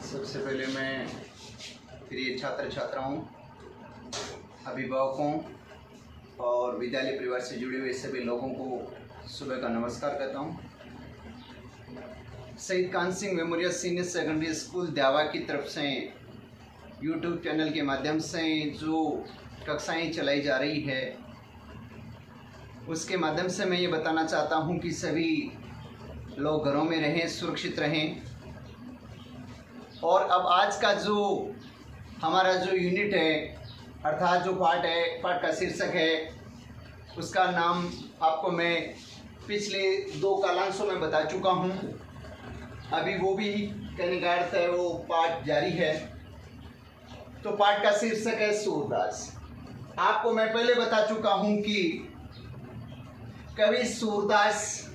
सबसे पहले मैं प्रिय छात्र छात्राओं, अभिभावकों और विद्यालय परिवार से जुड़े हुए सभी लोगों को सुबह का नमस्कार करता हूँ। Shaheed Kan Singh memorial senior secondary school Dyawa की तरफ से यूट्यूब चैनल के माध्यम से जो कक्षाएं चलाई जा रही है, उसके माध्यम से मैं ये बताना चाहता हूँ कि सभी लोग घरों में रहें, सुरक्षित रहें। और अब आज का जो हमारा जो यूनिट है, अर्थात जो पाठ का शीर्षक है, उसका नाम आपको मैं पिछले 2 कालांशों में बता चुका हूँ। अभी वो भी कहने का अर्थ है, वो पाठ जारी है। तो पाठ का शीर्षक है सूरदास। आपको मैं पहले बता चुका हूँ कि कवि सूरदास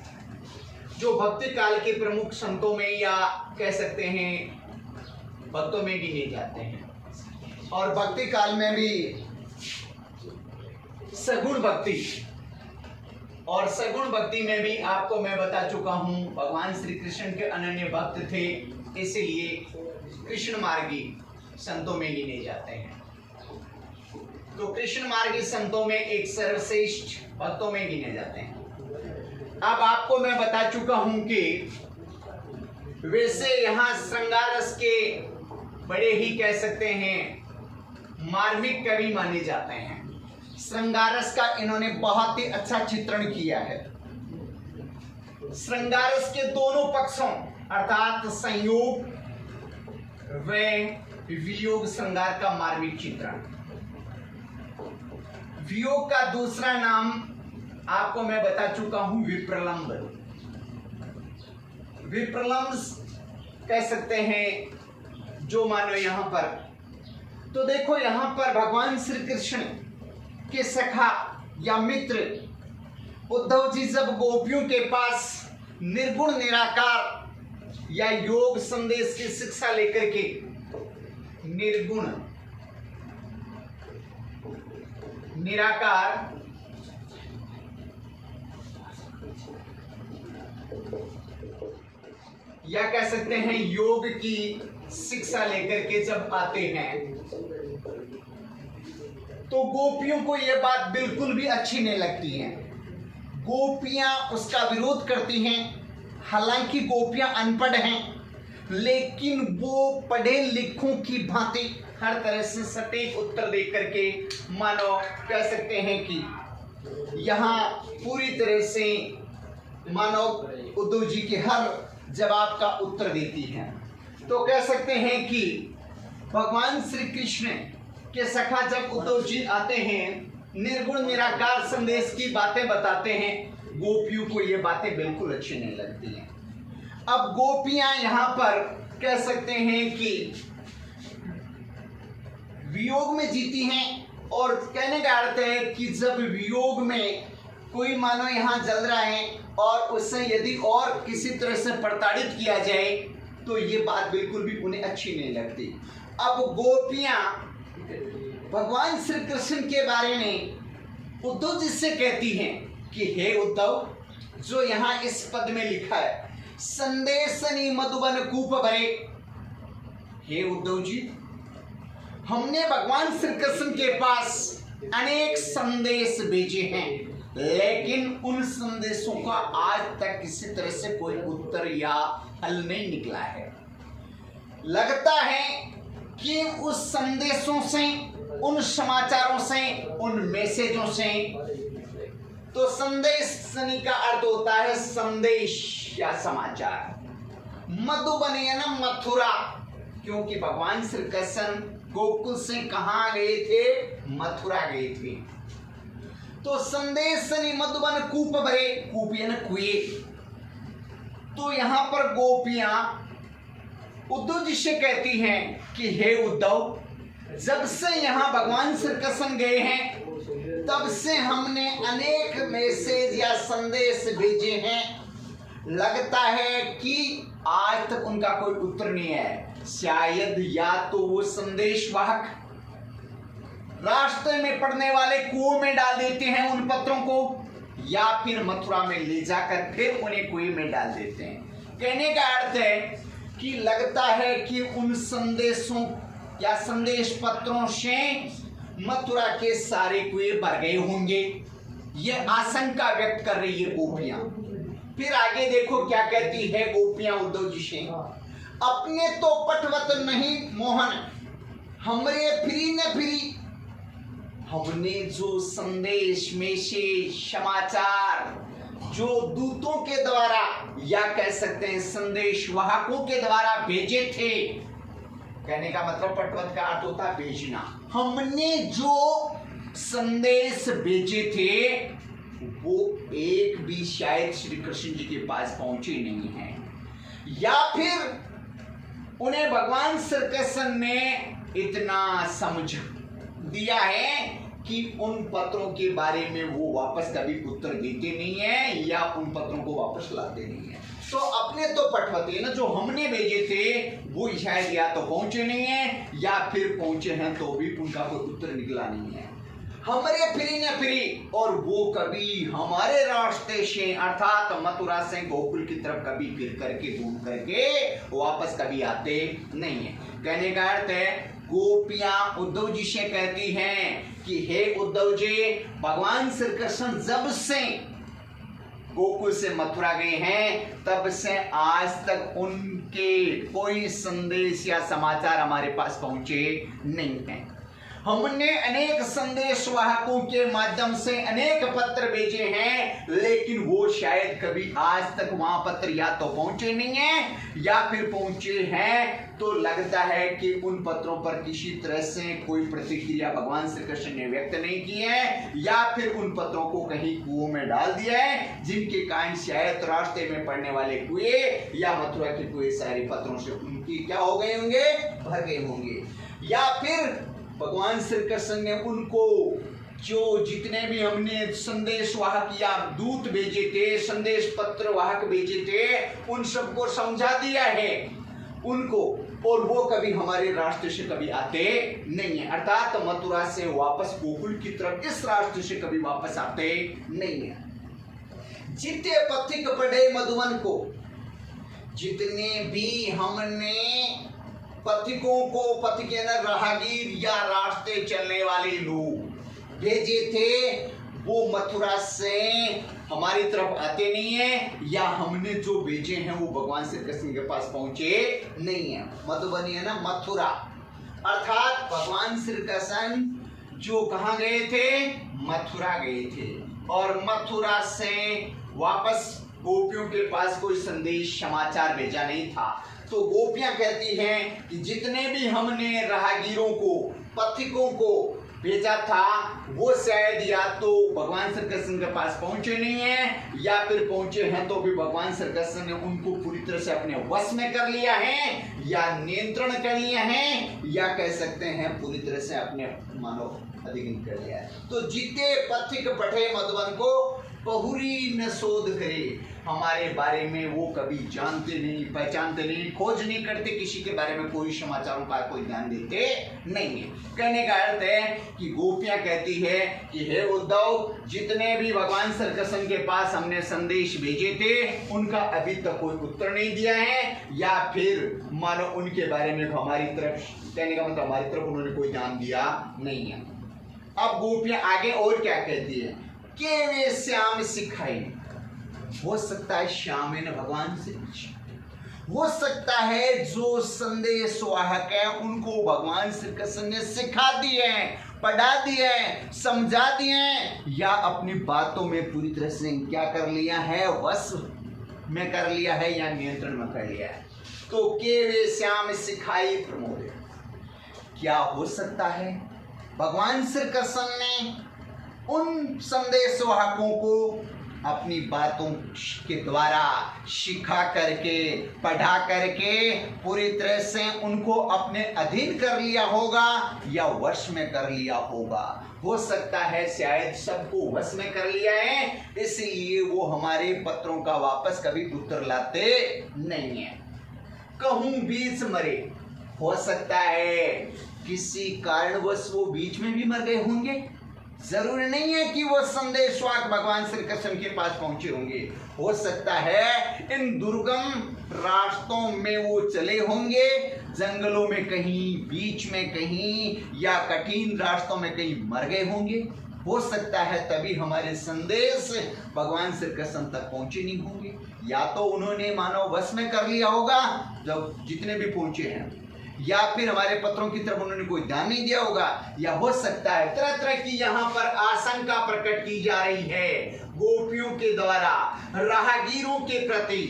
जो भक्ति काल के प्रमुख संतों में या कह सकते हैं भक्तों में गिने जाते हैं, और भक्ति काल में भी सगुण भक्ति, और सगुण भक्ति में भी आपको मैं बता चुका हूं भगवान श्री कृष्ण के अनन्य भक्त थे, इसलिए कृष्ण मार्गी संतों में गिने जाते हैं। तो कृष्ण मार्गी संतों में एक सर्वश्रेष्ठ भक्तों में गिने जाते हैं। अब आपको मैं बता चुका हूं कि वैसे यहाँ श्रृंगार रस के बड़े ही कह सकते हैं मार्मिक कवि माने जाते हैं। श्रृंगार रस का इन्होंने बहुत ही अच्छा चित्रण किया है। श्रृंगार रस के दोनों पक्षों अर्थात संयोग व वियोग श्रृंगार का मार्मिक चित्रण। वियोग का दूसरा नाम आपको मैं बता चुका हूं विप्रलंब। विप्रलंब कह सकते हैं जो मानो यहां पर, तो देखो यहां पर भगवान श्री कृष्ण के सखा या मित्र उद्धव जी जब गोपियों के पास निर्गुण निराकार या योग संदेश की शिक्षा लेकर के निर्गुण निराकार या कह सकते हैं योग की शिक्षा लेकर के जब आते हैं, तो गोपियों को यह बात बिल्कुल भी अच्छी नहीं लगती है। गोपियां उसका विरोध करती हैं। हालांकि गोपियां अनपढ़ हैं, लेकिन वो पढ़े लिखों की भांति हर तरह से सटीक उत्तर दे करके मानो कह सकते हैं कि यहाँ पूरी तरह से मानो उद्धव जी के हर जवाब का उत्तर देती हैं। तो कह सकते हैं कि भगवान श्री कृष्ण के सखा जब उद्धव जी आते हैं, निर्गुण निराकार संदेश की बातें बताते हैं, गोपियों को ये बातें बिल्कुल अच्छी नहीं लगती हैं। अब गोपियां यहाँ पर कह सकते हैं कि वियोग में जीती हैं, और कहने का अर्थ है कि जब वियोग में कोई मानो यहाँ जल रहा है और उससे यदि और किसी तरह से प्रताड़ित किया जाए, तो ये बात बिल्कुल भी उन्हें अच्छी नहीं लगती। अब गोपियां भगवान श्री कृष्ण के बारे में उद्धव जी से कहती हैं कि हे उद्धव, जो यहाँ इस पद में लिखा है संदेशनी मधुबन कूप भरे, हे उद्धव जी, हमने भगवान श्री कृष्ण के पास अनेक संदेश भेजे हैं, लेकिन उन संदेशों का आज तक किसी तरह से कोई उत्तर या हल नहीं निकला है। लगता है कि उस संदेशों से, उन समाचारों से, उन मैसेजों से, तो संदेश का अर्थ होता है संदेश या समाचार। मधुबन यानी मथुरा, क्योंकि भगवान श्री कृष्ण गोकुल से कहाँ गए थे? मथुरा गए थे। तो संदेश मधुबन कूप भरे, कूप यानी कुएं। तो यहां पर गोपियां उद्धव जी से कहती हैं कि हे उद्धव, जब से यहां भगवान श्री कृष्ण गए हैं, तब से हमने अनेक मैसेज या संदेश भेजे हैं, लगता है कि आज तक उनका कोई उत्तर नहीं है। शायद या तो वो संदेश वाहक रास्ते में पड़ने वाले कुओं में डाल देते हैं उन पत्रों को, या फिर मथुरा में ले जाकर फिर उन्हें कुएं में डाल देते हैं। कहने का अर्थ है कि लगता है कि उन संदेशों या संदेश पत्रों से मथुरा के सारे कुएं भर गए होंगे। ये आशंका व्यक्त कर रही है गोपियां। फिर आगे देखो क्या कहती है गोपियां उद्धव जी से। अपने तो पटवत नहीं मोहन, हमरे फिरी न फिरी। हमने जो संदेश में से समाचार जो दूतों के द्वारा या कह सकते हैं संदेश वाहकों के द्वारा भेजे थे, कहने का मतलब पटवत का अर्थ होता है भेजना। हमने जो संदेश भेजे थे वो एक भी शायद श्री कृष्ण जी के पास पहुंचे नहीं है, या फिर उन्हें भगवान श्री कृष्ण ने इतना समझ दिया है कि उन पत्रों के बारे में वो वापस कभी उत्तर देते नहीं है या उन पत्रों को वापस लाते नहीं है। तो अपने तो पटवते ना जो हमने भेजे थे वो शायद या तो पहुंचे नहीं है या फिर पहुंचे हैं तो भी उनका कोई उत्तर निकला नहीं है। हमारे फिरी न फिरी, और वो कभी हमारे रास्ते से अर्थात मथुरा से गोकुल की तरफ कभी फिर करके घूम करके वापस कभी आते नहीं है। कहने का अर्थ है गोपियां उद्धव जी से कहती हैं कि हे उद्धव जी, भगवान श्री कृष्ण जब से गोकुल से मथुरा गए हैं तब से आज तक उनके कोई संदेश या समाचार हमारे पास पहुंचे नहीं हैं। हमने अनेक संदेश वाहकों के माध्यम से अनेक पत्र भेजे हैं, लेकिन वो शायद कभी आज तक वहां पत्र या तो पहुंचे नहीं है या फिर पहुंचे हैं तो लगता है कि उन पत्रों पर किसी तरह से कोई प्रतिक्रिया भगवान श्री कृष्ण ने व्यक्त नहीं की है, या फिर उन पत्रों को कहीं कुओं में डाल दिया है, जिनके कारण शायद रास्ते में पड़ने वाले कुएं या मथुरा के कुएं सारे पत्रों से उनकी क्या हो गए होंगे, भर गए होंगे। या फिर भगवान श्री कृष्ण ने उनको जो जितने भी हमने संदेश वाहक या दूत भेजे थे, संदेश पत्र वाहक भेजे थे, उन सबको समझा दिया है उनको, और वो कभी हमारे रास्ते से कभी आते नहीं है, अर्थात मथुरा से वापस गोकुल की तरफ इस रास्ते से कभी वापस आते नहीं है। जिते पथिक पढ़े मधुवन को, जितने भी हमने पथिकों को, पथिक राहगीर या रास्ते चलने वाले लोग भेजे थे, वो मथुरा से हमारी तरफ आते नहीं है, या हमने जो भेजे हैं वो भगवान श्री कृष्ण के पास पहुंचे नहीं है। मधुबनी है ना मथुरा, अर्थात भगवान श्री कृष्ण जो कहाँ गए थे, मथुरा गए थे, और मथुरा से वापस गोपियों के पास कोई संदेश समाचार भेजा नहीं था। तो गोपियां कहती हैं कि जितने भी हमने राहगीरों को, पथिकों को भेजा था वो शायद या तो भगवान श्री कृष्ण के पास पहुंचे नहीं है, या फिर पहुंचे हैं तो भी भगवान श्री कृष्ण ने उनको पूरी तरह से अपने वश में कर लिया है, या नियंत्रण कर लिया है, या कह सकते हैं पूरी तरह से अपने मानो अधीन कर लिया है। तो जीते पथिक पढ़े मधुबन को, बहुरी न शोध करे, हमारे बारे में वो कभी जानते नहीं, पहचानते नहीं, खोज नहीं करते, किसी के बारे में कोई समाचारों का कोई ध्यान देते नहीं है। कहने का अर्थ है कि गोपियां कहती है कि हे उद्धव, जितने भी भगवान श्री कृष्ण के पास हमने संदेश भेजे थे उनका अभी तक कोई उत्तर नहीं दिया है, या फिर मानो उनके बारे में हमारी तरफ, कहने का मतलब हमारी तरफ उन्होंने कोई ध्यान दिया नहीं है। अब गोपियां आगे और क्या कहती है कि वे श्याम सिखाई, हो सकता है श्याम ने भगवान से, हो सकता है जो संदेश वाहक है उनको भगवान श्री कृष्ण ने सिखा दिए हैं, पढ़ा दिए हैं, समझा दिए हैं, या अपनी बातों में पूरी तरह से क्या कर लिया है, वश में कर लिया है या नियंत्रण में कर लिया है। तो के वे श्याम सिखाई प्रमोद, क्या हो सकता है भगवान श्री कृष्ण ने उन संदेश वाहकों को अपनी बातों के द्वारा सिखा करके, पढ़ा करके पूरी तरह से उनको अपने अधीन कर लिया होगा या वश में कर लिया होगा। हो सकता है शायद सबको वश में कर लिया है, इसलिए वो हमारे पत्रों का वापस कभी उत्तर लाते नहीं है। कहूं बीच मरे, हो सकता है किसी कारणवश वो बीच में भी मर गए होंगे, जरूरी नहीं है कि वो संदेश वाहक भगवान श्री कृष्ण के पास पहुंचे होंगे। हो सकता है इन दुर्गम रास्तों में वो चले होंगे, जंगलों में कहीं, बीच में कहीं, या कठिन रास्तों में कहीं मर गए होंगे। हो सकता है तभी हमारे संदेश भगवान श्री कृष्ण तक पहुंचे नहीं होंगे, या तो उन्होंने मानव वश में कर लिया होगा जब जितने भी पहुंचे हैं, या फिर हमारे पत्रों की तरफ उन्होंने कोई ध्यान नहीं दिया होगा, या हो सकता है तरह तरह की यहाँ पर आशंका प्रकट की जा रही है गोपियों के द्वारा राहगीरों के प्रति।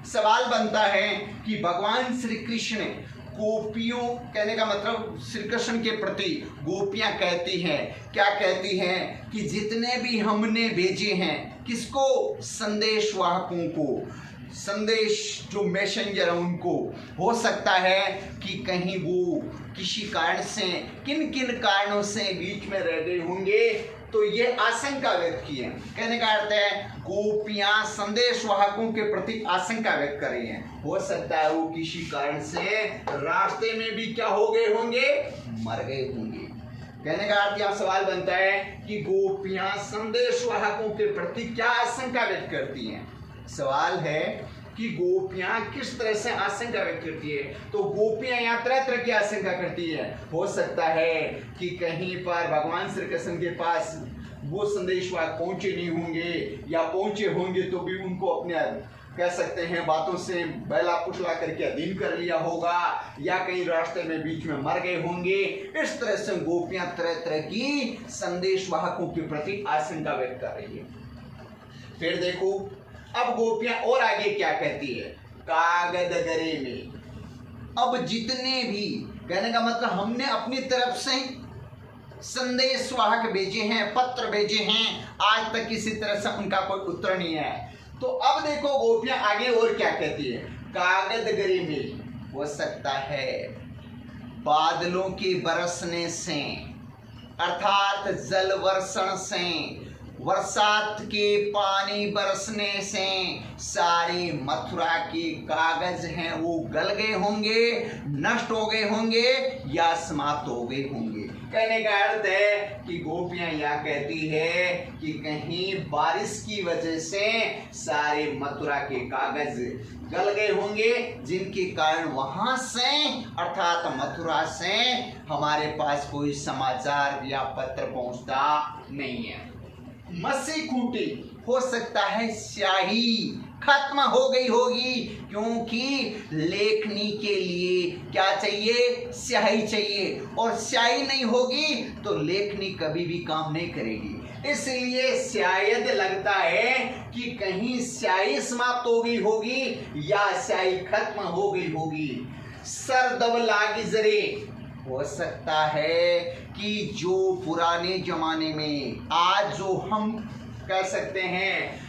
सवाल बनता है कि भगवान श्री कृष्ण गोपियों, कहने का मतलब श्री कृष्ण के प्रति गोपियां कहती हैं, क्या कहती हैं कि जितने भी हमने भेजे हैं, किसको? संदेश वाहकों को, संदेश जो मैसेंजर है उनको। हो सकता है कि कहीं वो किसी कारण से, किन किन कारणों से बीच में रह गए होंगे, तो ये आशंका व्यक्त की है। कहने का अर्थ है गोपियां संदेश वाहकों के प्रति आशंका व्यक्त कर रही हैं। हो सकता है वो किसी कारण से रास्ते में भी क्या हो गए होंगे, मर गए होंगे। कहने का अर्थ यहाँ सवाल बनता है कि गोपियां संदेश वाहकों के प्रति क्या आशंका व्यक्त करती हैं। सवाल है कि गोपियां किस तरह से आशंका व्यक्त करती है। तो गोपियां यहाँ तरह तरह की आशंका करती है। हो सकता है कि कहीं पर भगवान श्री कृष्ण के पास वो संदेशवाहक पहुंचे नहीं होंगे, या पहुंचे होंगे तो भी उनको अपने, कह सकते हैं, बातों से बैला पुछला करके अधीन कर लिया होगा, या कहीं रास्ते में बीच में मर गए होंगे। इस तरह से गोपियां तरह तरह की संदेशवाहकों के प्रति आशंका व्यक्त कर रही है। फिर देखो अब गोपियां और आगे क्या कहती है, कागद गरे में। अब जितने भी, कहने का मतलब हमने अपनी तरफ से संदेश वाहक भेजे हैं, पत्र भेजे हैं, आज तक किसी तरह से उनका कोई उत्तर नहीं है। तो अब देखो गोपियां आगे और क्या कहती है, कागद गरे में। हो सकता है बादलों के बरसने से, अर्थात जल वर्षण से, बरसात के पानी बरसने से सारे मथुरा के कागज हैं वो गल गए होंगे, नष्ट हो गए होंगे, या समाप्त हो गए होंगे। कहने का अर्थ है कि गोपियां यह कहती है कि कहीं बारिश की वजह से सारे मथुरा के कागज गल गए होंगे, जिनके कारण वहां से, अर्थात मथुरा से हमारे पास कोई समाचार या पत्र पहुंचता नहीं है। मसी खूंटी, हो सकता है स्याही खत्म हो गई होगी, क्योंकि लेखनी के लिए क्या चाहिए, स्याही चाहिए, और स्याही नहीं होगी तो लेखनी कभी भी काम नहीं करेगी। इसलिए शायद लगता है कि कहीं स्याही समाप्त हो गई होगी या स्याही खत्म हो गई होगी। सरदब लागी जरे, हो सकता है कि जो पुराने जमाने में, आज जो हम कह सकते हैं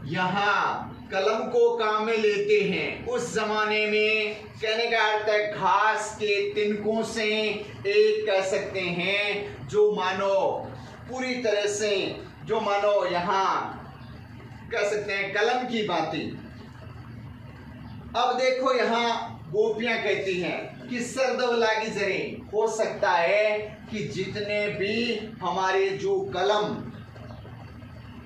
यहाँ कलम को काम में लेते हैं, उस जमाने में, कहने का अर्थ है घास के तिनकों से एक, कह सकते हैं, जो मानो पूरी तरह से, जो मानो यहाँ कह सकते हैं कलम की बातें। अब देखो यहाँ गोपियां कहती हैं कि सरदब लागी जरे, हो सकता है कि जितने भी हमारे जो कलम,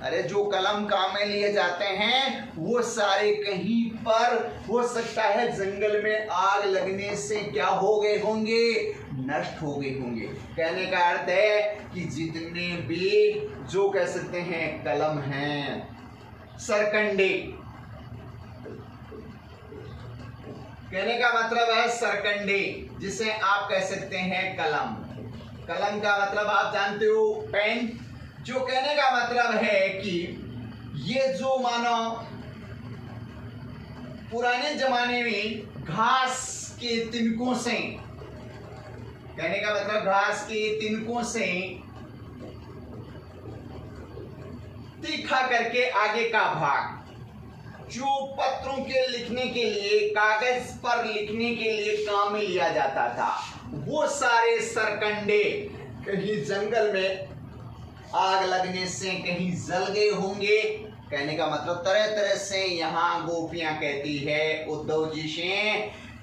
अरे जो कलम काम में लिए जाते हैं, वो सारे कहीं पर, हो सकता है जंगल में आग लगने से क्या हो गए होंगे, नष्ट हो गए होंगे। कहने का अर्थ है कि जितने भी जो कह सकते हैं कलम हैं, सरकंडे, कहने का मतलब है सरकंडे, जिसे आप कह सकते हैं कलम। कलम का मतलब आप जानते हो पेन, जो कहने का मतलब है कि ये जो मानो पुराने जमाने में घास के तिनकों से, कहने का मतलब घास के तिनकों से तीखा करके आगे का भाग, जो पत्रों के लिखने के लिए, कागज पर लिखने के लिए काम में लिया जाता था, वो सारे सरकंडे कहीं जंगल में आग लगने से कहीं जल गए होंगे। कहने का मतलब तरह तरह से यहाँ गोपियां कहती है उद्धव जी से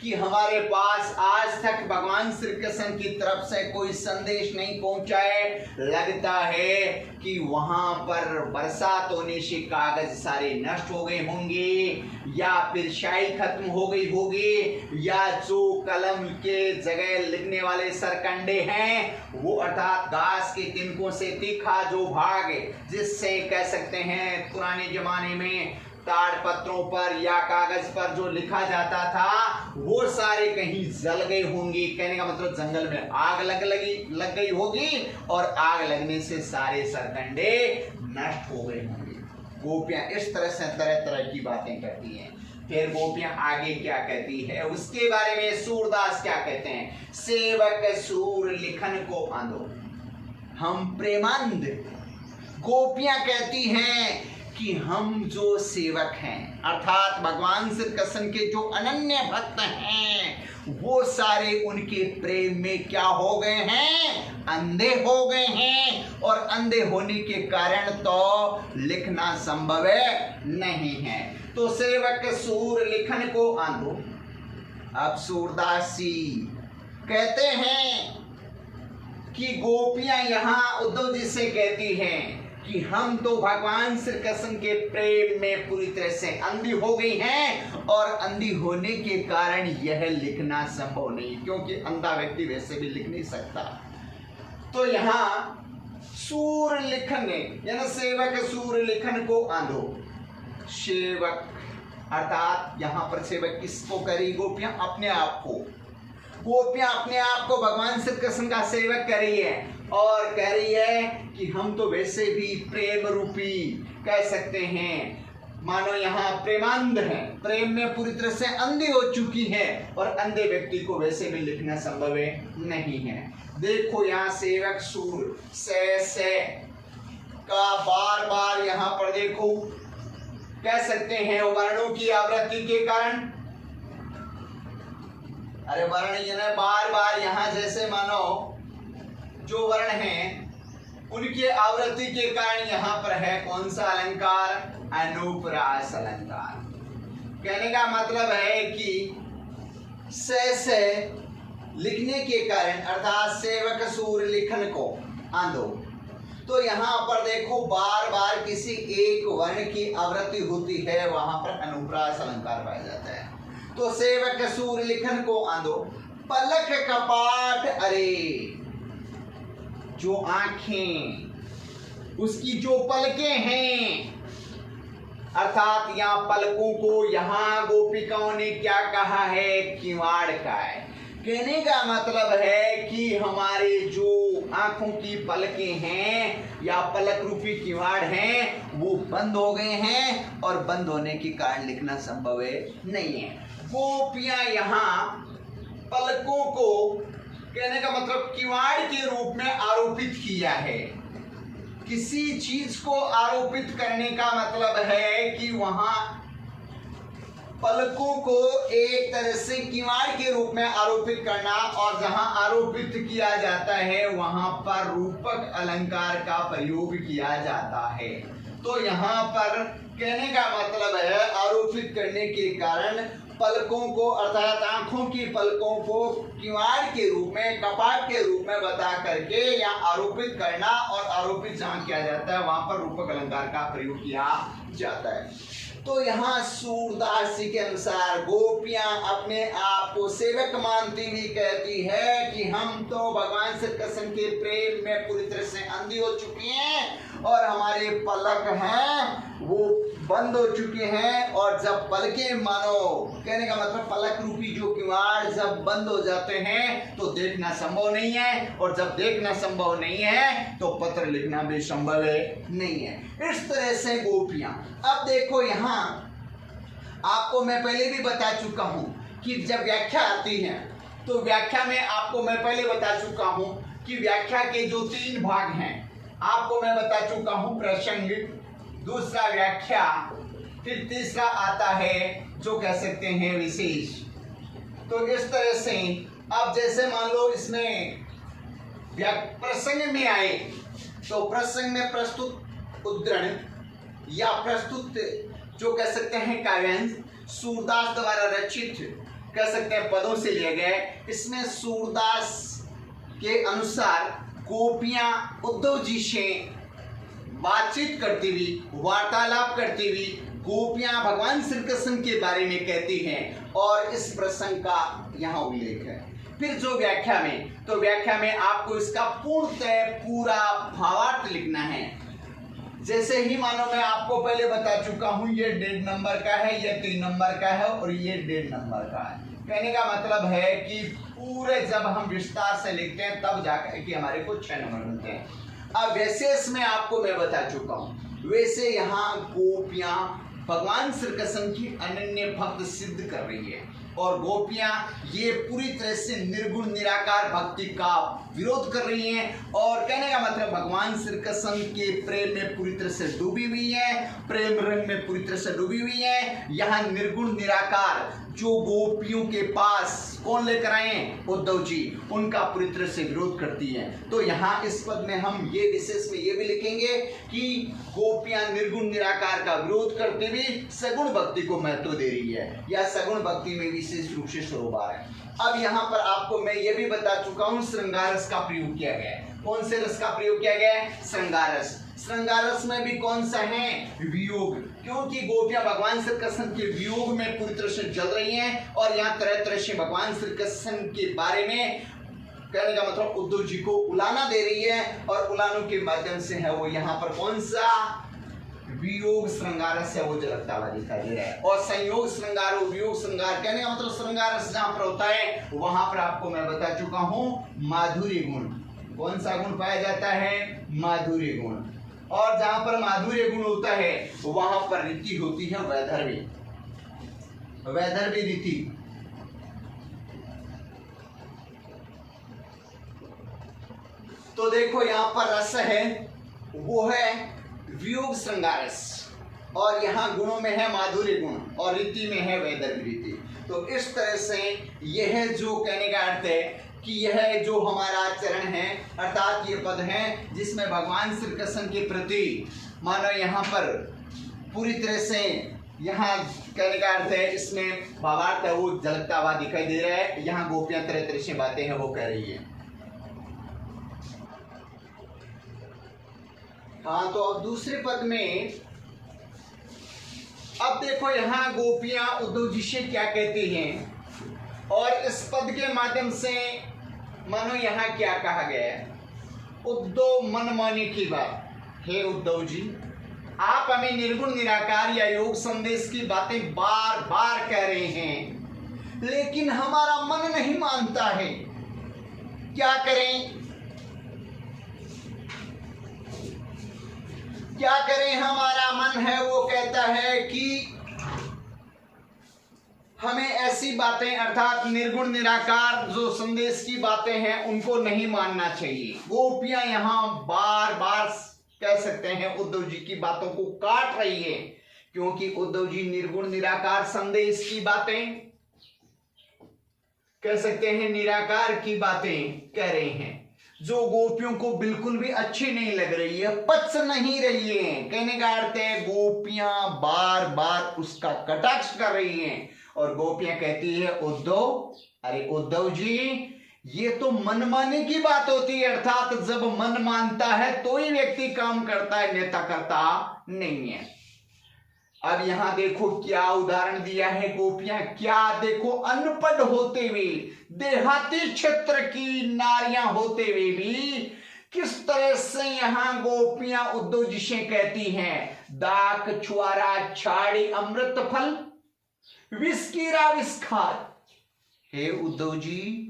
कि हमारे पास आज तक भगवान श्री कृष्ण की तरफ से कोई संदेश नहीं पहुंचा है। लगता है कि वहां पर बरसात होने से कागज सारे नष्ट हो गए होंगे, या फिर शाही खत्म हो गई होगी, या जो कलम के जगह लिखने वाले सरकंडे हैं वो अर्थात घास के तिनकों से तीखा जो भाग, जिससे कह सकते हैं पुराने जमाने में ताड़ पत्रों पर या कागज पर जो लिखा जाता था वो सारे कहीं जल गए होंगे। कहने का मतलब जंगल में आग लग गई होगी और आग लगने से सारे सरकंडे नष्ट हो गए होंगे। गोपियां इस तरह से तरह तरह की बातें करती हैं। फिर गोपियां आगे क्या कहती है उसके बारे में सूरदास क्या कहते हैं, सेवक सूर लिखन को आंदो हम प्रेमानंद। गोपियां कहती हैं कि हम जो सेवक हैं अर्थात भगवान श्री कृष्ण के जो अनन्य भक्त हैं वो सारे उनके प्रेम में क्या हो गए हैं, अंधे हो गए हैं। और अंधे होने के कारण तो लिखना संभव नहीं है। तो सेवक सूर लिखन को आंदो। अब सूरदास जी कहते हैं कि गोपियां यहां उद्धव जी से कहती हैं कि हम तो भगवान श्री कृष्ण के प्रेम में पूरी तरह से अंधी हो गई हैं, और अंधी होने के कारण यह लिखना संभव नहीं, क्योंकि अंधा व्यक्ति वैसे भी लिख नहीं सकता। तो यहाँ सूर लिखन यानी सेवक सूर लिखन को आंधो। सेवक अर्थात यहाँ पर सेवक किसको करी, गोपियां अपने आप को। गोपियां अपने आप को भगवान श्री कृष्ण का सेवक कर रही है और कह रही है कि हम तो वैसे भी प्रेम रूपी कह सकते हैं, मानो यहाँ प्रेमांध है, प्रेम में पूरी तरह से अंधी हो चुकी है, और अंधे व्यक्ति को वैसे भी लिखना संभव नहीं है। देखो यहाँ सेवक सूर से का बार बार यहाँ पर देखो कह सकते हैं वर्णों की आवृत्ति के कारण, अरे वर्ण यानी बार बार यहाँ जैसे मानो जो वर्ण हैं उनकी आवृत्ति के कारण यहाँ पर है कौन सा अलंकार, अनुप्रास अलंकार। कहने का मतलब है कि से लिखने के कारण अर्थात सेवक सूर लिखन को आंदो। तो यहाँ पर देखो बार बार किसी एक वर्ण की आवृत्ति होती है, वहां पर अनुप्रास अलंकार पाया जाता है। तो सेवक सूर लिखन को आंदो पलक कपाट, अरे जो आंखें उसकी जो पलकें हैं अर्थात यहाँ पलकों को यहाँ गोपिकाओं ने क्या कहा है, किवाड़ का है। कहने का मतलब है कि हमारे जो आंखों की पलकें हैं या पलक रूपी किवाड़ हैं वो बंद हो गए हैं, और बंद होने के कारण लिखना संभव नहीं है। गोपियां यहाँ पलकों को कहने का मतलब किवाड़ के रूप में आरोपित किया है। किसी चीज को आरोपित करने का मतलब है कि वहां पलकों को एक तरह से किवाड़ के रूप में आरोपित करना, और जहां आरोपित किया जाता है वहां पर रूपक अलंकार का प्रयोग किया जाता है। तो यहाँ पर कहने का मतलब है आरोपित करने के कारण पलकों को अर्थात आंखों की पलकों को किवाड़ के रूप में, कपाट के रूप में बता करके या आरोपित करना, और आरोपित जहां किया जाता है वहां पर रूपक अलंकार का प्रयोग किया जाता है। तो यहाँ सूरदास जी के अनुसार गोपियां अपने आप को सेवक मानती हुई कहती है कि हम तो भगवान श्री कृष्ण के प्रेम में पूरी तरह से अंधी हो चुकी हैं, और हमारे पलक हैं वो बंद हो चुके हैं। और जब पलकें मानो कहने का मतलब पलक रूपी जो किवाड़ जब बंद हो जाते हैं तो देखना संभव नहीं है, और जब देखना संभव नहीं है तो पत्र लिखना भी संभव नहीं है। इस तरह से गोपियां। अब देखो यहाँ आपको मैं पहले भी बता चुका हूं कि जब व्याख्या आती है तो व्याख्या में आपको मैं पहले बता चुका हूं कि व्याख्या के जो 3 भाग हैं आपको मैं बता चुका हूं, प्रसंग, दूसरा व्याख्या, फिर तीसरा आता है जो कह सकते हैं विशेष। तो इस तरह से अब जैसे मान लो इसमें प्रसंग में आए तो प्रसंग में प्रस्तुत उद्धरण या प्रस्तुत जो कह सकते हैं काव्यांश सूरदास द्वारा रचित कह सकते हैं पदों से लिए गए। इसमें सूरदास के अनुसार गोपियां उद्धव जी से बातचीत करती हुई, वार्तालाप करती हुई गोपियां भगवान श्री कृष्ण के बारे में कहती हैं और इस प्रसंग का यहाँ उल्लेख है। फिर जो व्याख्या में, तो व्याख्या में आपको इसका पूर्णतः पूरा भावार्थ लिखना है। जैसे ही मानो मैं आपको पहले बता चुका हूं, ये 1.5 नंबर का है, ये 3 नंबर का है और ये 1.5 नंबर का है। कहने का मतलब है कि पूरे जब हम विस्तार से लिखते हैं तब जाकर कि हमारे को 6 नंबर मिलते हैं। अब वैसे इसमें आपको मैं बता चुका हूं, वैसे यहाँ गोपियां भगवान श्री कृष्ण की अनन्य भक्त सिद्ध कर रही है और गोपियां ये पूरी तरह से निर्गुण निराकार भक्ति का विरोध कर रही हैं और कहने का मतलब भगवान श्री कृष्ण के प्रेम में पूरी तरह से डूबी हुई है, प्रेम रंग में पूरी तरह से डूबी हुई है। यहाँ निर्गुण निराकार जो गोपियों के पास कौन लेकर आए, उद्धव जी, उनका पूरी तरह से विरोध करती हैं। तो यहाँ इस पद में हम ये विशेष में ये भी लिखेंगे कि गोपियां निर्गुण निराकार का विरोध करते हुए सगुण भक्ति को महत्व दे रही है या सगुण भक्ति में विशेष रूप से सरोबार है। अब यहाँ पर आपको मैं ये भी बता चुका हूँ श्रृंगार रस का प्रयोग किया गया है। कौन से रस का प्रयोग किया गया है? श्रृंगार रस। श्रृंगार रस में भी कौन सा है? वियोग, क्योंकि गोपियां भगवान श्री कृष्ण के वियोग में पूरी तरह से जल रही हैं और यहाँ तरह तरह से भगवान श्री कृष्ण के बारे में कहने का मतलब उद्धव जी को उलाना दे रही है और उलानों के माध्यम से है वो यहाँ पर कौन सा वियोग श्रृंगार से वो झलकता हुआ दिखाई दे रहा है। और संयोग श्रृंगार और वियोग श्रृंगार कहने का मतलब श्रृंगार जहां पर होता है वहां पर आपको मैं बता चुका हूं माधुर्य गुण। कौन सा गुण पाया जाता है? माधुर्य गुण। और जहां पर माधुर्य गुण होता है वहां पर रीति होती है वैधर्वी, वैधर्वी रीति। तो देखो यहां पर रस है वो है वियोग श्रृंगार रस और यहाँ गुणों में है माधुर्य गुण और रीति में है वैधर्वी रीति। तो इस तरह से यह जो कहने का अर्थ है कि यह जो हमारा चरण है अर्थात ये पद है जिसमें भगवान श्री कृष्ण के प्रति मानो यहाँ पर पूरी तरह से यहाँ कहने का अर्थ है इसमें भावार्थ है वो झलकता हुआ दिखाई दे रहा है। यहाँ गोपियां तरह तरह से बातें हैं वो कह रही है। हाँ, तो अब दूसरे पद में अब देखो यहाँ गोपियां उद्धव जी से क्या कहती हैं और इस पद के माध्यम से मानो यहाँ क्या कहा गया है। उद्धव मनमाने की बात, हे उद्धव जी आप हमें निर्गुण निराकार या योग संदेश की बातें बार बार कह रहे हैं लेकिन हमारा मन नहीं मानता है, क्या करें? क्या करें? हमारा मन है वो कहता है कि हमें ऐसी बातें अर्थात निर्गुण निराकार जो संदेश की बातें हैं उनको नहीं मानना चाहिए। गोपियां यहां बार बार कह सकते हैं उद्धव जी की बातों को काट रही है क्योंकि उद्धव जी निर्गुण निराकार संदेश की बातें कह सकते हैं, निराकार की बातें कह रहे हैं जो गोपियों को बिल्कुल भी अच्छी नहीं लग रही है, पच नहीं रही है। कहने का अर्थ है गोपियां बार बार उसका कटाक्ष कर रही हैं और गोपियां कहती है उद्धव, अरे उद्धव जी ये तो मनमाने की बात होती है, अर्थात जब मन मानता है तो ही व्यक्ति काम करता है, नेता करता नहीं है। अब यहां देखो क्या उदाहरण दिया है गोपियां, क्या देखो अनपढ़ होते हुए देहाती क्षेत्र की नारियां होते हुए भी किस तरह से यहां गोपियां उद्धव जी से कहती हैं दाक छुआरा छाड़ी अमृत फल विष की राविष खाद। हे उद्धव जी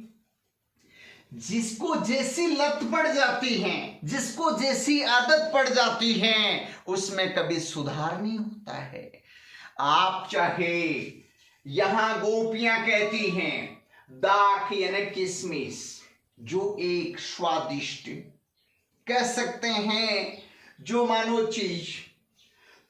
जिसको जैसी लत पड़ जाती है, जिसको जैसी आदत पड़ जाती है उसमें कभी सुधार नहीं होता है। आप चाहे यहां गोपियां कहती हैं दाख यानी किशमिश जो एक स्वादिष्ट कह सकते हैं जो मानो चीज,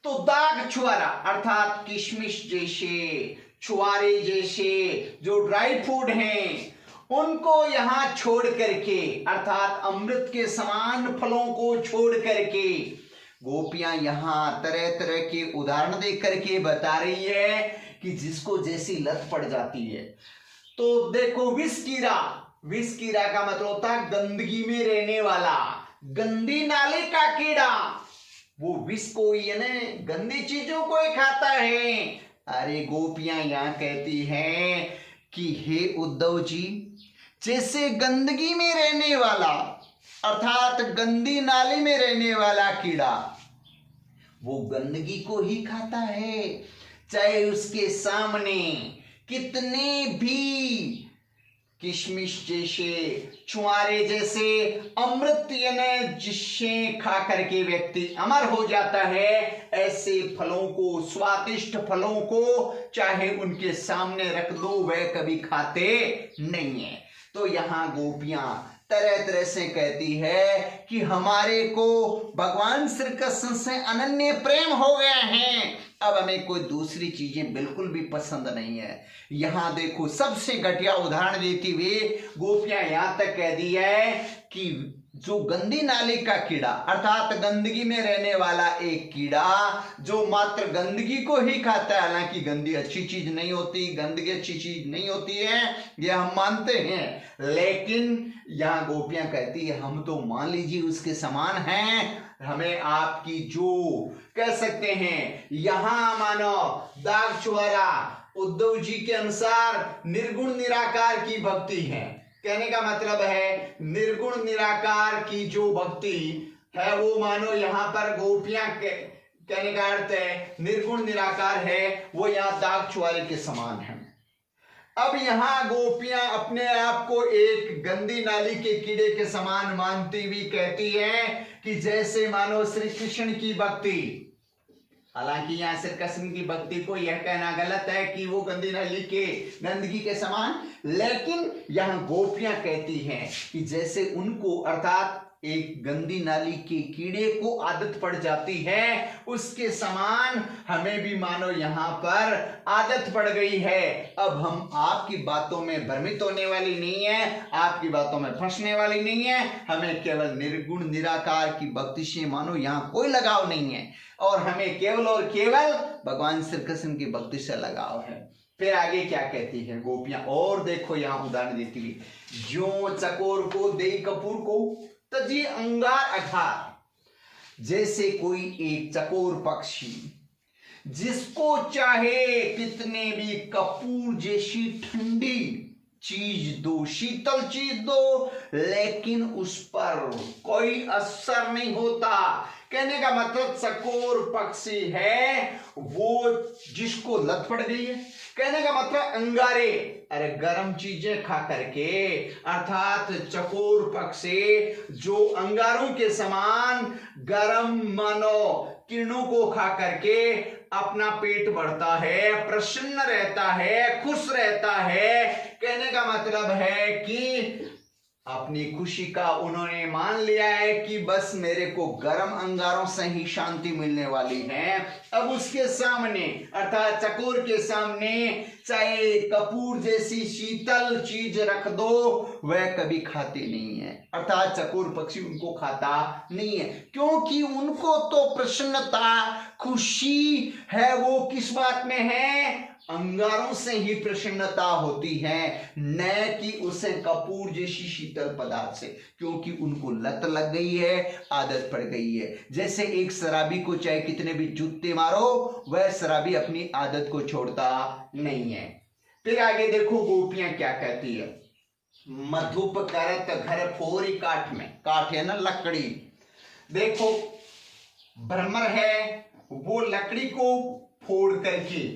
तो दाग छुआरा अर्थात किशमिश जैसे छुआरे जैसे जो ड्राई फ्रूट हैं उनको यहां छोड़ करके अर्थात अमृत के समान फलों को छोड़ करके गोपियां यहां तरह तरह के उदाहरण दे करके बता रही है कि जिसको जैसी लत पड़ जाती है तो देखो विष कीड़ा, विष कीड़ा का मतलब होता है गंदगी में रहने वाला, गंदी नाली का कीड़ा। वो विष को यानी गंदी चीजों को ही खाता है। अरे गोपियां यहां कहती हैं कि हे उद्धव जी, जैसे गंदगी में रहने वाला अर्थात गंदी नाली में रहने वाला कीड़ा वो गंदगी को ही खाता है, चाहे उसके सामने कितने भी किशमिश जैसे, छुआरे जैसे अमृत यानी जिससे खा करके व्यक्ति अमर हो जाता है, ऐसे फलों को, स्वादिष्ट फलों को चाहे उनके सामने रख दो वह कभी खाते नहीं है। तो यहां गोपियां तरह तरह से कहती है कि हमारे को भगवान श्री कृष्ण से अनन्य प्रेम हो गया है, अब हमें कोई दूसरी चीजें बिल्कुल भी पसंद नहीं है। यहां देखो सबसे घटिया उदाहरण देती हुए गोपियां यहां तक कह दी है कि जो गंदी नाली का कीड़ा अर्थात गंदगी में रहने वाला एक कीड़ा जो मात्र गंदगी को ही खाता है, हालांकि गंदी अच्छी चीज नहीं होती, गंदगी अच्छी चीज नहीं होती है, यह हम मानते हैं, लेकिन यहां गोपियां कहती है हम तो मान लीजिए उसके समान हैं, हमें आपकी जो कह सकते हैं यहां मानो दाग छुआरा उद्धव जी के अनुसार निर्गुण निराकार की भक्ति है। कहने का मतलब है निर्गुण निराकार की जो भक्ति है वो मानो यहां पर गोपियां कहने का अर्थ है निर्गुण निराकार है, वो यहां दाग छुआरे के समान है। अब यहां गोपियां अपने आप को एक गंदी नाली के कीड़े के समान मानती हुई कहती है कि जैसे मानो श्री कृष्ण की भक्ति, हालांकि यहां श्री कृष्ण की भक्ति को यह कहना गलत है कि वो गंदी नाली के गंदगी के समान, लेकिन यहां गोपियां कहती हैं कि जैसे उनको अर्थात एक गंदी नाली के कीड़े को आदत पड़ जाती है उसके समान हमें भी मानो यहां पर आदत पड़ गई है। अब हम आपकी बातों में भ्रमित होने वाली नहीं है, आपकी बातों में फंसने वाली नहीं है, हमें केवल निर्गुण निराकार की भक्ति से मानो यहां कोई लगाव नहीं है और हमें केवल और केवल भगवान श्री कृष्ण की भक्ति से लगाव है। फिर आगे क्या कहती है गोपियां, और देखो यहां उदाहरण देती हुई, जो चकोर को दे कपूर को तजी अंगार अघार, जैसे कोई एक चकोर पक्षी जिसको चाहे कितने भी कपूर जैसी ठंडी चीज दो, शीतल चीज दो, लेकिन उस पर कोई असर नहीं होता। कहने का मतलब चकोर पक्षी है वो जिसको लत पड़ गई है, कहने का मतलब अंगारे, अरे गर्म चीजें खा करके अर्थात चकोर पक्षी जो अंगारों के समान गर्म मानो किरणों को खा करके अपना पेट भरता है, प्रसन्न रहता है, खुश रहता है। कहने का मतलब है कि अपनी खुशी का उन्होंने मान लिया है कि बस मेरे को गर्म अंगारों से ही शांति मिलने वाली है। अब उसके सामने अर्थात चकोर के सामने चाहे कपूर जैसी शीतल चीज रख दो वह कभी खाते नहीं है, अर्थात चकोर पक्षी उनको खाता नहीं है, क्योंकि उनको तो प्रसन्नता खुशी है वो किस बात में है, अंगारों से ही प्रसन्नता होती है, न कि उसे कपूर जैसी शीतल पदार्थ से, क्योंकि उनको लत लग गई है, आदत पड़ गई है। जैसे एक शराबी को चाहे कितने भी जूते मारो वह शराबी अपनी आदत को छोड़ता नहीं है। फिर आगे देखो गोपियां क्या कहती है, मधुप करत घर फोरी काठ में, काठ है ना लकड़ी, देखो भ्रमर है वो लकड़ी को फोड़ करके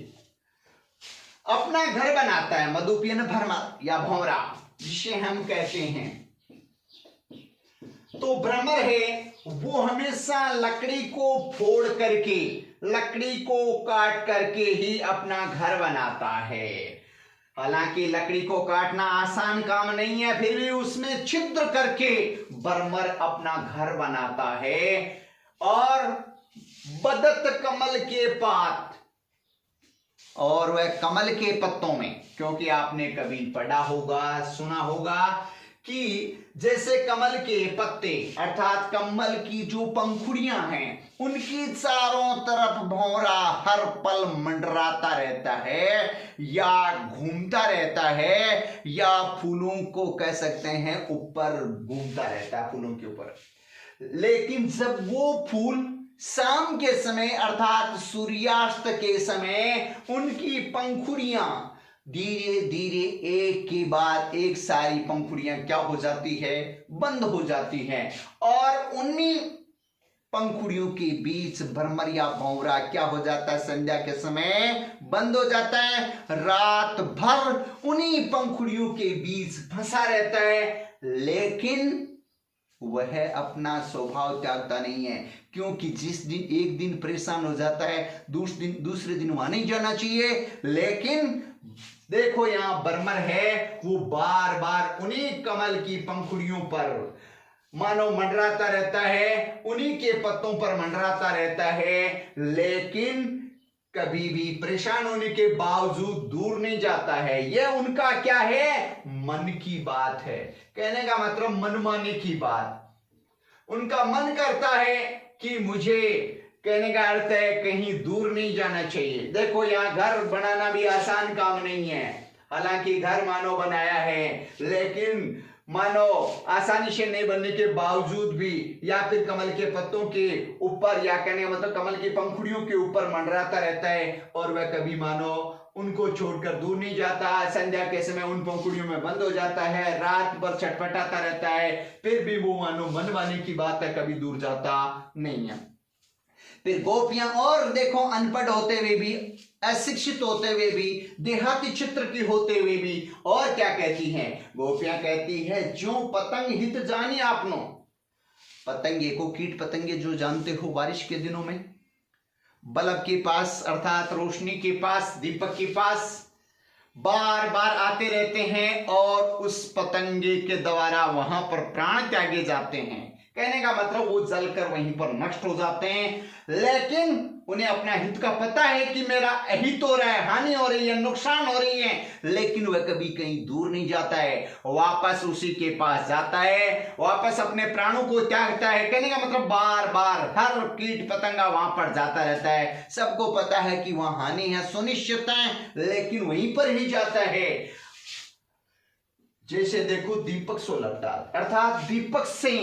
अपना घर बनाता है, मधुपियन भ्रमर या भौरा जिसे हम कहते हैं। तो भ्रमर है वो हमेशा लकड़ी को फोड़ करके, लकड़ी को काट करके ही अपना घर बनाता है। हालांकि लकड़ी को काटना आसान काम नहीं है, फिर भी उसमें छिद्र करके भ्रमर अपना घर बनाता है। और बदत कमल के पात, और वह कमल के पत्तों में, क्योंकि आपने कभी पढ़ा होगा सुना होगा कि जैसे कमल के पत्ते अर्थात कमल की जो पंखुड़ियां हैं उनकी चारों तरफ भंवरा हर पल मंडराता रहता है या घूमता रहता है या फूलों को कह सकते हैं ऊपर घूमता रहता है फूलों के ऊपर। लेकिन जब वो फूल शाम के समय अर्थात सूर्यास्त के समय उनकी पंखुड़ियां धीरे धीरे एक के बाद एक सारी पंखुड़ियां क्या हो जाती है, बंद हो जाती हैं और उन्हीं पंखुड़ियों के बीच भरमरिया भंवरा क्या हो जाता है, संध्या के समय बंद हो जाता है। रात भर उन्हीं पंखुड़ियों के बीच फंसा रहता है, लेकिन वह अपना स्वभाव त्यागता नहीं है, क्योंकि जिस दिन एक दिन परेशान हो जाता है दूसरे दिन वहां नहीं जाना चाहिए। लेकिन देखो यहां बर्मर है, वो बार बार उन्हीं कमल की पंखुड़ियों पर मानो मंडराता रहता है, उन्हीं के पत्तों पर मंडराता रहता है, लेकिन कभी भी परेशान होने के बावजूद दूर नहीं जाता है। यह उनका क्या है, मन की बात है। कहने का मतलब मनमानी की बात। उनका मन करता है कि मुझे, कहने का अर्थ है कहीं दूर नहीं जाना चाहिए। देखो यहां घर बनाना भी आसान काम नहीं है, हालांकि घर मानो बनाया है, लेकिन मानो आसानी से नहीं बनने के बावजूद भी या फिर कमल के पत्तों के ऊपर या कहने का मतलब कमल की पंखुड़ियों के ऊपर मंडराता रहता है और वह कभी मानो उनको छोड़कर दूर नहीं जाता। संध्या के समय उन पंखुड़ियों में बंद हो जाता है, रात भर छटपटाता रहता है, फिर भी वो मानो मनमाने की बात है, कभी दूर जाता नहीं है। फिर गोपियां और देखो अनपढ़ होते हुए भी, अशिक्षित होते हुए भी, देहाती चित्र की होते हुए भी और क्या कहती हैं, गोपियां कहती है जो पतंग हित जानी आपनो। पतंगे को कीट पतंगे जो जानते हो बारिश के दिनों में बल्ब के पास अर्थात रोशनी के पास, दीपक के पास बार बार आते रहते हैं और उस पतंगे के द्वारा वहां पर प्राण त्यागे जाते हैं। कहने का मतलब वो जलकर वहीं पर नष्ट हो जाते हैं, लेकिन उन्हें अपना हित का पता है कि मेरा अहित हो रहा है, हानि हो रही है, नुकसान हो रही है, लेकिन वह कभी कहीं दूर नहीं जाता है, वापस उसी के पास जाता है, वापस अपने प्राणों को त्यागता है। कहने का मतलब बार बार हर कीट पतंगा वहां पर जाता रहता है, सबको पता है कि वहां हानि है, सुनिश्चित है, लेकिन वहीं पर ही जाता है। जैसे देखो दीपक सोलता अर्थात दीपक से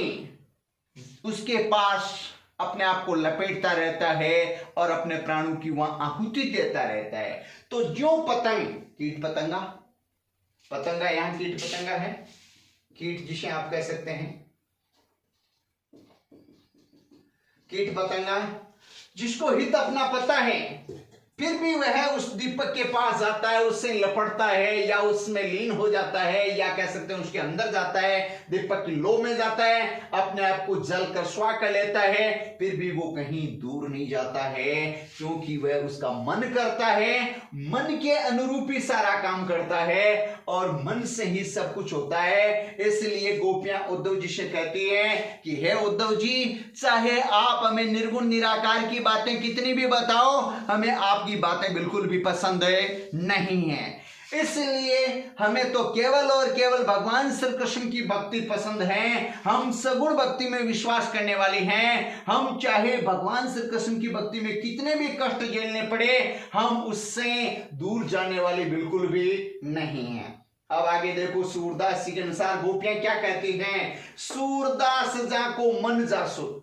उसके पास अपने आप को लपेटता रहता है और अपने प्राणों की वहां आहुति देता रहता है। तो जो पतंग, कीट पतंगा, पतंगा यहां कीट पतंगा है, कीट जिसे आप कह सकते हैं कीट पतंगा, जिसको हित अपना पता है, फिर भी वह उस दीपक के पास जाता है, उससे लपटता है या उसमें लीन हो जाता है या कह सकते हैं उसके अंदर जाता है, दीपक की लो में जाता है, अपने आप को जल कर स्वाह कर लेता है, फिर भी वो कहीं दूर नहीं जाता है, क्योंकि वह उसका मन करता है, मन के अनुरूप ही सारा काम करता है और मन से ही सब कुछ होता है। इसलिए गोपियां उद्धव जी से कहती हैं कि हे उद्धव जी, चाहे आप हमें निर्गुण निराकार की बातें कितनी भी बताओ, हमें आपकी बातें बिल्कुल भी पसंद नहीं है। इसलिए हमें तो केवल और केवल भगवान श्री कृष्ण की भक्ति पसंद है। हम सगुण भक्ति में विश्वास करने वाले हैं। हम चाहे भगवान श्री कृष्ण की भक्ति में कितने भी कष्ट झेलने पड़े, हम उससे दूर जाने वाले बिल्कुल भी नहीं हैं। अब आगे देखो सूरदास जी के अनुसार गोपियां क्या कहती हैं, सूरदास जा को मन जासो।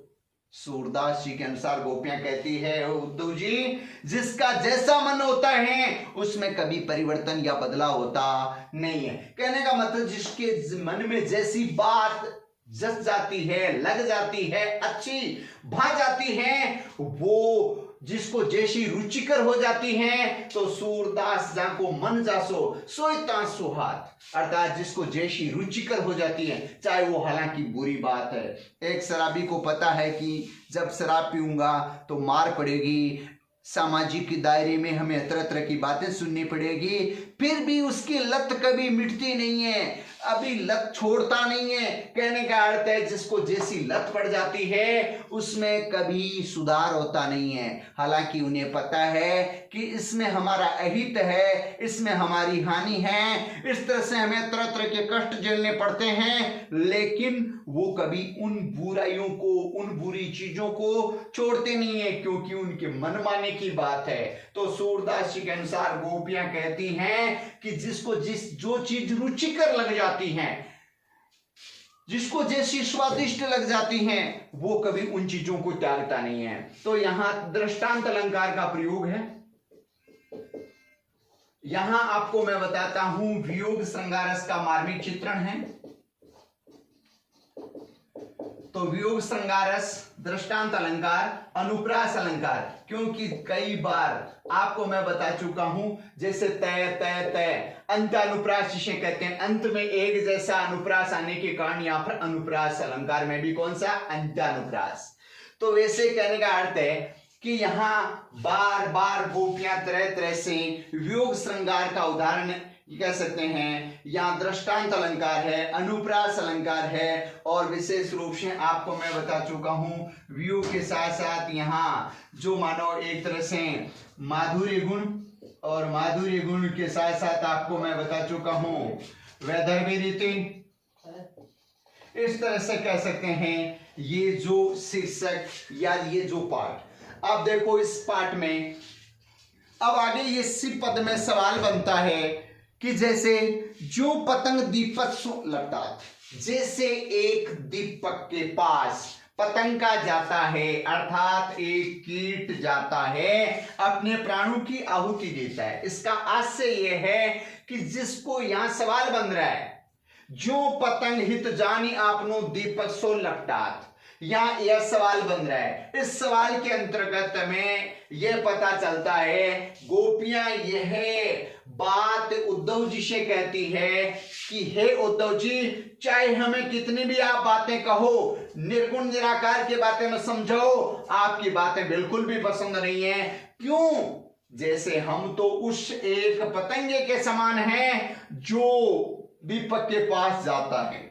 सूरदास जी के अनुसार गोपियां कहती है उद्धव जी, जिसका जैसा मन होता है उसमें कभी परिवर्तन या बदलाव होता नहीं है। कहने का मतलब जिसके मन में जैसी बात जस जाती है, लग जाती है, अच्छी भा जाती है, वो जिसको जैसी रुचिकर हो जाती हैं, तो सूरदास जा को मन जासो सोईता सुहात, अर्थात जिसको जैसी रुचिकर हो जाती है, चाहे वो हालांकि बुरी बात है। एक शराबी को पता है कि जब शराब पीऊंगा तो मार पड़ेगी, सामाजिक दायरे में हमें तरह तरह की बातें सुननी पड़ेगी, फिर भी उसकी लत कभी मिटती नहीं है, अभी लत छोड़ता नहीं है। कहने का अर्थ है जिसको जैसी लत पड़ जाती है उसमें कभी सुधार होता नहीं है। हालांकि उन्हें पता है कि इसमें हमारा अहित है, इसमें हमारी हानि है, इस तरह से हमें तरह तरह के कष्ट झेलने पड़ते हैं, लेकिन वो कभी उन बुराइयों को, उन बुरी चीजों को छोड़ते नहीं है, क्योंकि उनके मन माने की बात है। तो सूरदास जी के अनुसार गोपियां कहती हैं कि जिसको जो चीज रुचिकर लग जाती हैं, जिसको जैसी स्वादिष्ट लग जाती हैं, वो कभी उन चीजों को त्यागता नहीं है। तो यहां दृष्टांत अलंकार का प्रयोग है। यहां आपको मैं बताता हूं वियोग श्रृंगारस का मार्मिक चित्रण है। तो वियोग श्रृंगारस, दृष्टांत अलंकार, अनुप्रास अलंकार, क्योंकि कई बार आपको मैं बता चुका हूं जैसे तय तय तय अंत अनुप्रास जिसे कहते हैं, अंत में एक जैसा अनुप्रास आने के कारण यहां पर अनुप्रास अलंकार में भी कौन सा, अंत अनुप्रास। तो वैसे कहने का अर्थ है कि यहां बार बार गोपियां तरह तरह से वियोग श्रृंगार का उदाहरण कह सकते हैं। यहाँ दृष्टांत अलंकार है, अनुप्रास अलंकार है, और विशेष रूप से आपको मैं बता चुका हूं वियोग के साथ साथ यहाँ जो मानो एक तरह से माधुर्य गुण, और माधुर्य गुण के साथ साथ आपको मैं बता चुका हूं वैदर्भी रीति। इस तरह से कह सकते हैं ये जो शीर्षक या ये जो पाठ। अब देखो इस पाठ में अब आगे ये इसी पद में सवाल बनता है कि जैसे जो पतंग दीपक सो लगता, जैसे एक दीपक के पास पतंगा जाता है, अर्थात एक कीट जाता है, अपने प्राणों की आहुति देता है। इसका आशय यह है कि जिसको यहां सवाल बन रहा है, जो पतंग हित जानी आपनो दीपक सो लगतात, यहां यह सवाल बन रहा है। इस सवाल के अंतर्गत में यह पता चलता है गोपियां यह बात उद्धव जी से कहती है कि हे उद्धव जी, चाहे हमें कितनी भी आप बातें कहो, निर्गुण निराकार की बातें में समझो, आपकी बातें बिल्कुल भी पसंद नहीं है। क्यों? जैसे हम तो उस एक पतंगे के समान हैं जो दीपक के पास जाता है,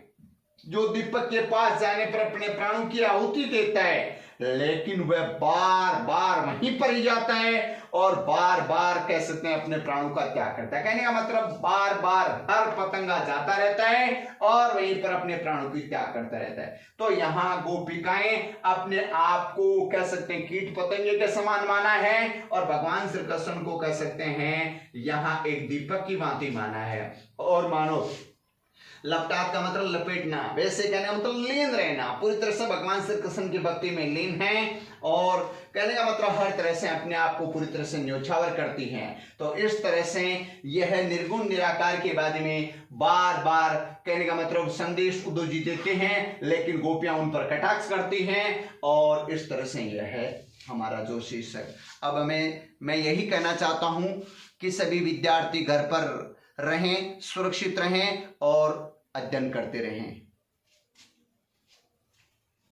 जो दीपक के पास जाने पर अपने प्राणों की आहुति देता है, लेकिन वह बार बार वहीं पर ही जाता है और बार बार कह सकते हैं अपने प्राणों का त्याग करता है। कहने का मतलब बार बार हर पतंगा जाता रहता है और वहीं पर अपने प्राणों की त्याग करता रहता है। तो यहाँ गोपिकाएं अपने आप को कह सकते हैं कीट पतंगे के समान माना है, और भगवान श्री कृष्ण को कह सकते हैं यहाँ एक दीपक की भांति माना है। और मानो लपटात का मतलब लपेटना, वैसे कहने का मतलब लीन रहना, पूरी तरह से भगवान श्री कृष्ण की भक्ति में लीन है, और कहने का मतलब हर तरह से अपने आप को पूरी तरह से न्योछावर करती हैं। तो इस तरह से यह निर्गुण निराकार के बारे में बार बार कहने का मतलब संदेश उद्धव जी देते हैं, लेकिन गोपियां उन पर कटाक्ष करती हैं, और इस तरह से यह है हमारा जो शीर्षक। अब मैं यही कहना चाहता हूं कि सभी विद्यार्थी घर पर रहें, सुरक्षित रहें और अध्ययन करते रहें।